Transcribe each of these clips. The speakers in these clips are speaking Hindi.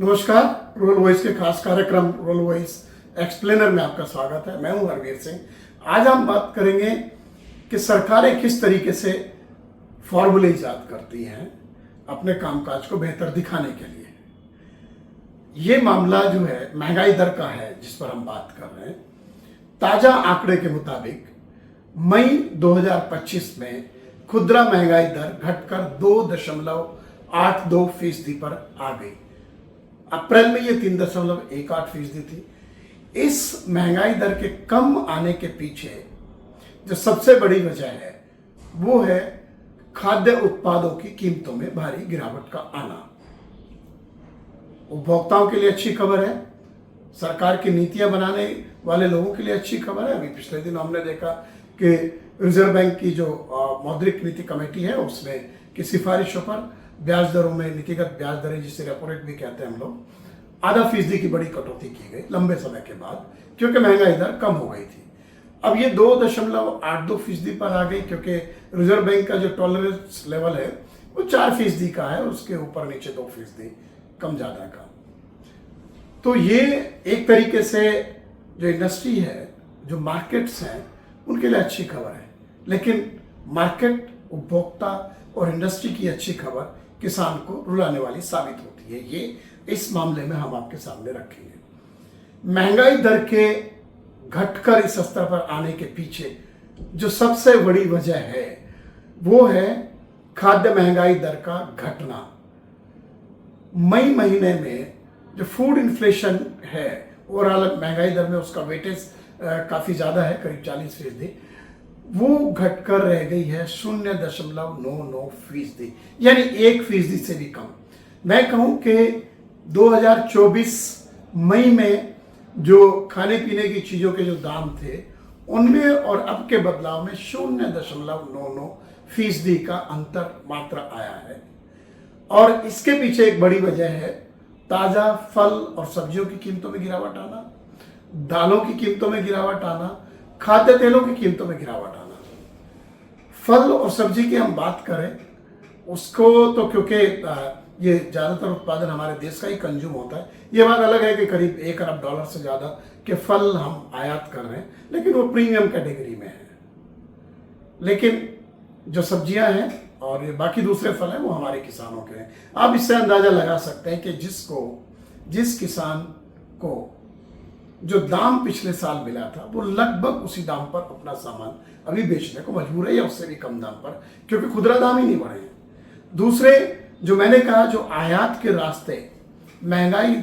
नमस्कार। रोल वॉइस के खास कार्यक्रम रोल वॉइस एक्सप्लेनर में आपका स्वागत है। मैं हूं हरवीर सिंह। आज हम बात करेंगे कि सरकारें किस तरीके से फॉर्मूले इजाद करती हैं अपने कामकाज को बेहतर दिखाने के लिए। ये मामला जो है महंगाई दर का है जिस पर हम बात कर रहे हैं। ताजा आंकड़े के मुताबिक मई 2025 में खुदरा महंगाई दर घटकर 2.82% पर आ गई। अप्रैल में ये 3.18% थी। इस महंगाई दर के कम आने के पीछे जो सबसे बड़ी वजह है वो है खाद्य उत्पादों की कीमतों में भारी गिरावट का आना। उपभोक्ताओं के लिए अच्छी खबर है, सरकार की नीतियां बनाने वाले लोगों के लिए अच्छी खबर है। अभी पिछले दिन हमने देखा कि रिजर्व बैंक की जो मौद्रिक नीति कमेटी है उसने की सिफारिशों पर ब्याज दरों में नीतिगत ब्याज दरें जिसे रेपो रेट भी कहते हैं हम लोग, 0.5% की बड़ी कटौती की गई लंबे समय के बाद, क्योंकि महंगाई दर कम हो गई थी। अब ये 2.82% पर आ गई क्योंकि रिजर्व बैंक का जो टॉलरेंस लेवल है वो 4% का है, उसके ऊपर नीचे 2% कम ज्यादा का। तो ये एक तरीके से जो इंडस्ट्री है, जो मार्केट्स हैं, उनके लिए अच्छी खबर है। लेकिन मार्केट, उपभोक्ता और इंडस्ट्री की अच्छी खबर किसान को रुलाने वाली साबित होती है। ये इस मामले में हम आपके सामने रखेंगे। महंगाई दर के घटकर इस स्तर पर आने के पीछे जो सबसे बड़ी वजह है वो है खाद्य महंगाई दर का घटना। मई महीने में जो फूड इन्फ्लेशन है ओवरऑल महंगाई दर में, उसका वेटेज काफी ज्यादा है, करीब 40%, वो घटकर रह गई है 0.99%, यानी 1% से भी कम। मैं कहूं कि 2024 मई में जो खाने पीने की चीजों के जो दाम थे उनमें और अब के बदलाव में 0.99% का अंतर मात्र आया है। और इसके पीछे एक बड़ी वजह है ताजा फल और सब्जियों की कीमतों में गिरावट आना, दालों की कीमतों में गिरावट आना, खाद्य तेलों की कीमतों में गिरावट आना। फल और सब्जी की हम बात करें उसको तो क्योंकि ये ज्यादातर उत्पादन हमारे देश का ही कंज्यूम होता है, ये बात अलग है कि करीब $1 अरब से ज्यादा के फल हम आयात कर रहे हैं, लेकिन वो प्रीमियम कैटेगरी में है। लेकिन जो सब्जियां हैं और ये बाकी दूसरे फल हैं वो हमारे किसानों के हैं। आप इससे अंदाजा लगा सकते हैं कि जिस किसान को जो दाम पिछले साल मिला था वो लगभग उसी दाम पर अपना सामान अभी बेचने को मजबूर है या उससे भी कम दाम पर, क्योंकि खुदरा दाम ही नहीं बढ़े हैं। दूसरे जो मैंने कहा, जो आयात के रास्ते महंगाई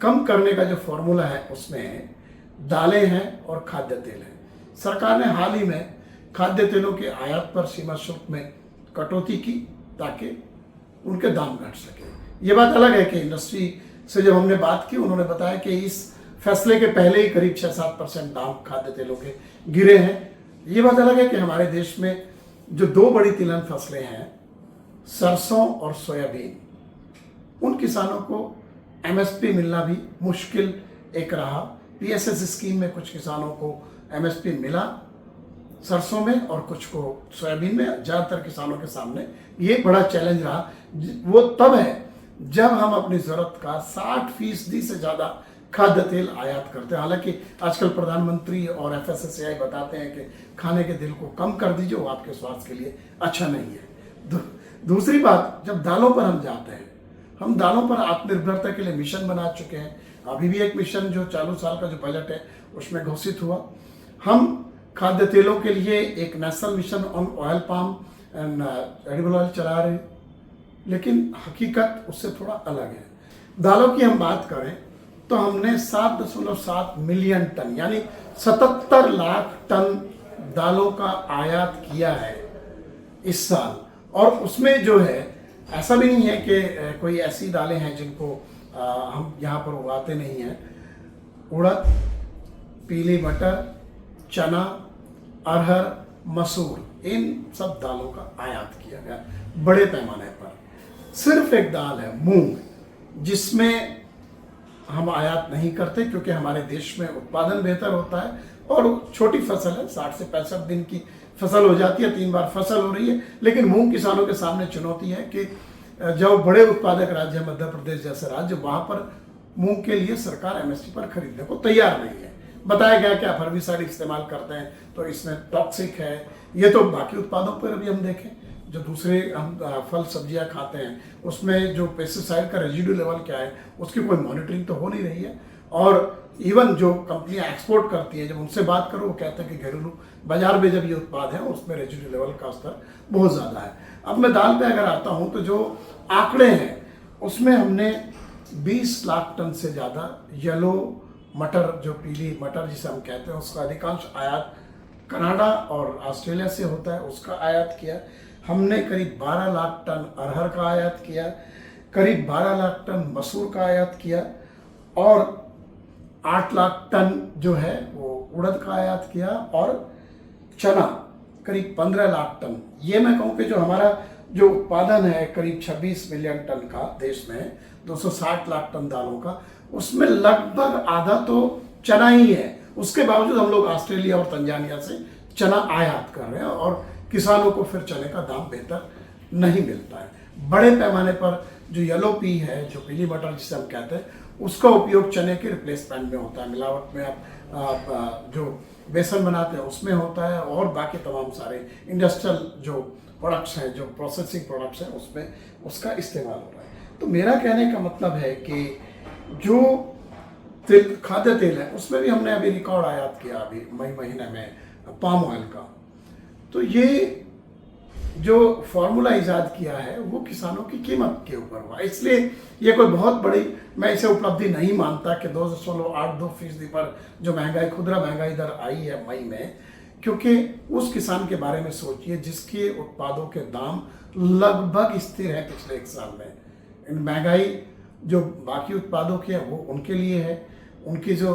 कम करने का जो फॉर्मूला है उसमें दालें हैं और खाद्य तेल है। सरकार ने हाल ही में खाद्य तेलों के आयात पर सीमा शुल्क में कटौती की ताकि उनके दाम घट सके। ये बात अलग है कि इंडस्ट्री से जब हमने बात की उन्होंने बताया कि इस फैसले के पहले ही करीब 6-7% दाम खाद्य तेलों के गिरे हैं। ये बात अलग है कि हमारे देश में जो दो बड़ी तिलहन फसलें हैं, सरसों और सोयाबीन, उन किसानों को एमएसपी मिलना भी मुश्किल एक रहा। पीएसएस स्कीम में कुछ किसानों को एमएसपी मिला सरसों में और कुछ को सोयाबीन में। ज्यादातर किसानों के सामने ये बड़ा चैलेंज रहा। वो तब है जब हम अपनी जरूरत का 60% से ज्यादा खाद्य तेल आयात करते हैं। हालांकि आजकल प्रधानमंत्री और एफएसएसएआई बताते हैं कि खाने के तेल को कम कर दीजिए, वो आपके स्वास्थ्य के लिए अच्छा नहीं है। दूसरी बात, जब दालों पर हम जाते हैं, हम दालों पर आत्मनिर्भरता के लिए मिशन बना चुके हैं। अभी भी एक मिशन जो चालू साल का जो बजट है उसमें घोषित हुआ। हम खाद्य तेलों के लिए एक national mission on oil palm and edible oil चला रहे हैं, लेकिन हकीकत उससे थोड़ा अलग है। दालों की हम बात करें तो हमने 7.7 मिलियन टन यानी 77 लाख टन दालों का आयात किया है इस साल। और उसमें जो है ऐसा भी नहीं है कि कोई ऐसी दालें हैं जिनको हम यहाँ पर उगाते नहीं हैं। उड़द, पीली मटर, चना, अरहर, मसूर, इन सब दालों का आयात किया गया बड़े पैमाने पर। सिर्फ एक दाल है मूंग, जिसमें हम आयात नहीं करते क्योंकि हमारे देश में उत्पादन बेहतर होता है और छोटी फसल है, 60 से 65 दिन की फसल हो जाती है, 3 बार फसल हो रही है। लेकिन मूंग किसानों के सामने चुनौती है कि जो बड़े उत्पादक राज्य मध्य प्रदेश जैसे राज्य, वहां पर मूंग के लिए सरकार एमएसपी पर खरीदने को तैयार नहीं है। बताया गया कि आप हर्बिसाइड इस्तेमाल करते हैं तो इसमें टॉक्सिक है। ये तो बाकी उत्पादों पर भी हम देखें, जो दूसरे हम फल सब्जियां खाते हैं उसमें जो पेस्टिसाइड का रेजिड्यू लेवल क्या है उसकी कोई मॉनिटरिंग तो हो नहीं रही है। और इवन जो कंपनियां एक्सपोर्ट करती हैं, जब उनसे बात करो वो कहते हैं कि घरेलू बाजार में जब ये उत्पाद है उसमें रेजिड्यू लेवल का स्तर बहुत ज़्यादा है। अब मैं दाल पे अगर आता हूँ तो जो आंकड़े हैं उसमें हमने 20 लाख टन से ज़्यादा येलो मटर, जो पीली मटर जिसे हम कहते हैं, उसका अधिकांश आयात कनाडा और ऑस्ट्रेलिया से होता है, उसका आयात किया। हमने करीब 12 लाख टन अरहर का आयात किया, करीब 12 लाख टन मसूर का आयात किया और 8 लाख टन जो है वो उड़द का आयात किया और चना करीब 15 लाख टन। ये मैं कहूँ कि जो हमारा जो उत्पादन है करीब 26 मिलियन टन का देश में, 260 लाख टन दालों का, उसमें लगभग आधा तो चना ही है। उसके बावजूद हम लोग ऑस्ट्रेलिया और तंजानिया से चना आयात कर रहे हैं और किसानों को फिर चने का दाम बेहतर नहीं मिलता है। बड़े पैमाने पर जो येलो पी है, जो पीली मटर जिसे हम कहते हैं, उसका उपयोग चने के रिप्लेसमेंट में होता है। मिलावट में आप जो बेसन बनाते हैं उसमें होता है और बाकी तमाम सारे इंडस्ट्रियल जो प्रोडक्ट्स हैं, जो प्रोसेसिंग प्रोडक्ट्स हैं, उसमें उसका इस्तेमाल हो रहा है। तो मेरा कहने का मतलब है कि जो तेल, खाद्य तेल है, उसमें भी हमने अभी रिकॉर्ड आयात किया अभी मई महीने में पाम ऑयल का। तो ये जो फॉर्मूला इजाद किया है वो किसानों की कीमत के ऊपर हुआ, इसलिए ये कोई बहुत बड़ी मैं इसे उपलब्धि नहीं मानता कि 2.82% पर जो महंगाई, खुदरा महंगाई दर आई है मई में। क्योंकि उस किसान के बारे में सोचिए जिसके उत्पादों के दाम लगभग स्थिर है पिछले 1 साल में। महंगाई जो बाकी उत्पादों की है वो उनके लिए है, उनकी जो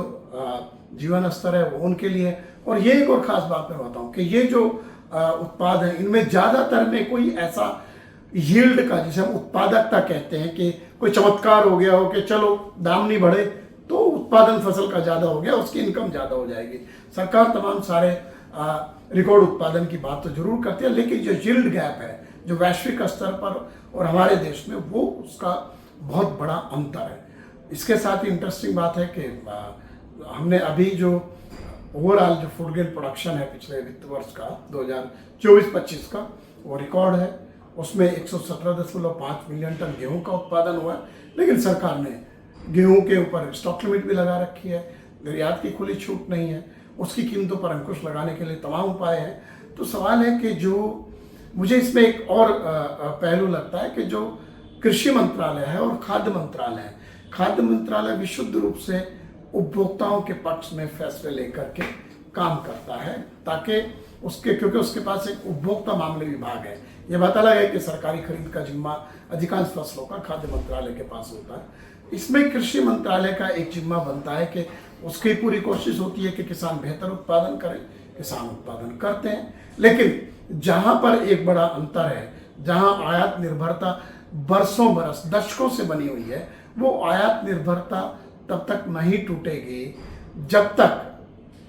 जीवन स्तर है वो उनके लिए है। और ये एक और ख़ास बात मैं बताऊँ कि ये जो उत्पाद है इनमें ज़्यादातर में कोई ऐसा यील्ड का, जिसे हम उत्पादकता कहते हैं, कि कोई चमत्कार हो गया हो कि चलो दाम नहीं बढ़े तो उत्पादन फसल का ज़्यादा हो गया, उसकी इनकम ज़्यादा हो जाएगी। सरकार तमाम सारे रिकॉर्ड उत्पादन की बात तो जरूर करती है, लेकिन जो यील्ड गैप है जो वैश्विक स्तर पर और हमारे देश में, वो उसका बहुत बड़ा अंतर है। इसके साथ ही इंटरेस्टिंग बात है कि हमने अभी जो ओवरऑल जो फूड ग्रेन प्रोडक्शन है पिछले वित्त वर्ष का 2024-25 का, वो रिकॉर्ड है। उसमें 117.5 मिलियन टन गेहूं का उत्पादन हुआ है, लेकिन सरकार ने गेहूं के ऊपर स्टॉक लिमिट भी लगा रखी है, निर्यात की खुली छूट नहीं है, उसकी कीमतों पर अंकुश लगाने के लिए तमाम उपाय हैं। तो सवाल है कि जो मुझे इसमें एक और पहलू लगता है कि जो कृषि मंत्रालय है और खाद्य मंत्रालय है, खाद्य मंत्रालय विशुद्ध रूप से उपभोक्ताओं के पक्ष में फैसले लेकर के काम करता है, ताकि क्योंकि उसके पास एक उपभोक्ता मामले विभाग है। यह बात अलग है कि सरकारी खरीद का जिम्मा अधिकांश फसलों का खाद्य मंत्रालय के पास होता है। इसमें कृषि मंत्रालय का एक जिम्मा बनता है कि उसकी पूरी कोशिश होती है कि किसान बेहतर उत्पादन करें। किसान उत्पादन करते हैं, लेकिन जहां पर एक बड़ा अंतर है, जहां आयात निर्भरता बरसों बरस दशकों से बनी हुई है, वो आयात निर्भरता तब तक नहीं टूटेगी जब तक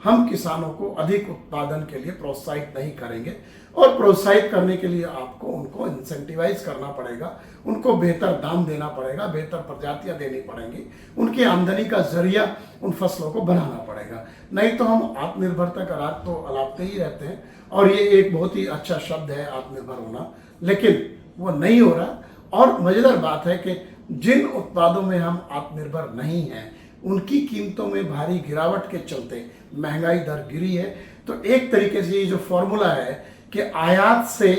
हम किसानों को अधिक उत्पादन के लिए प्रोत्साहित नहीं करेंगे। और प्रोत्साहित करने के लिए आपको उनको इंसेंटिवाइज करना पड़ेगा, उनको बेहतर दाम देना पड़ेगा, बेहतर प्रजातियां देनी पड़ेंगी, उनकी आमदनी का जरिया उन फसलों को बनाना पड़ेगा। नहीं तो हम आत्मनिर्भरता का राग तो अलापते ही रहते हैं, और ये एक बहुत ही अच्छा शब्द है आत्मनिर्भर होना, लेकिन वो नहीं हो रहा। और मजेदार बात है कि जिन उत्पादों में हम आत्मनिर्भर नहीं हैं उनकी कीमतों में भारी गिरावट के चलते महंगाई दर गिरी है। तो एक तरीके से ये जो फॉर्मूला है कि आयात से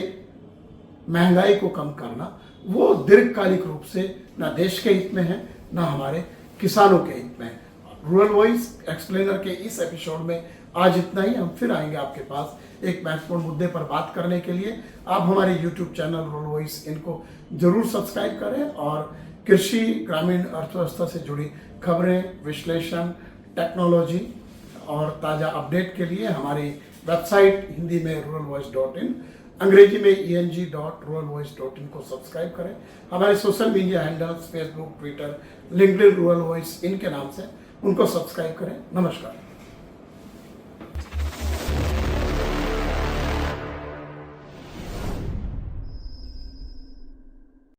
महंगाई को कम करना, वो दीर्घकालिक रूप से ना देश के हित में है ना हमारे किसानों के हित में है। रूरल वॉइस एक्सप्लेनर के इस एपिसोड में आज इतना ही। हम फिर आएंगे आपके पास एक महत्वपूर्ण मुद्दे पर बात करने के लिए। आप हमारे यूट्यूब चैनल रूरल वॉइस इनको जरूर सब्सक्राइब करें और कृषि, ग्रामीण अर्थव्यवस्था से जुड़ी खबरें, विश्लेषण, टेक्नोलॉजी और ताज़ा अपडेट के लिए हमारी वेबसाइट हिंदी में ruralvoice.in, अंग्रेजी में eng.ruralvoice.in को सब्सक्राइब करें। हमारे social media handles Facebook, Twitter, LinkedIn, rural voice इनके नाम से उनको सब्सक्राइब करें। नमस्कार।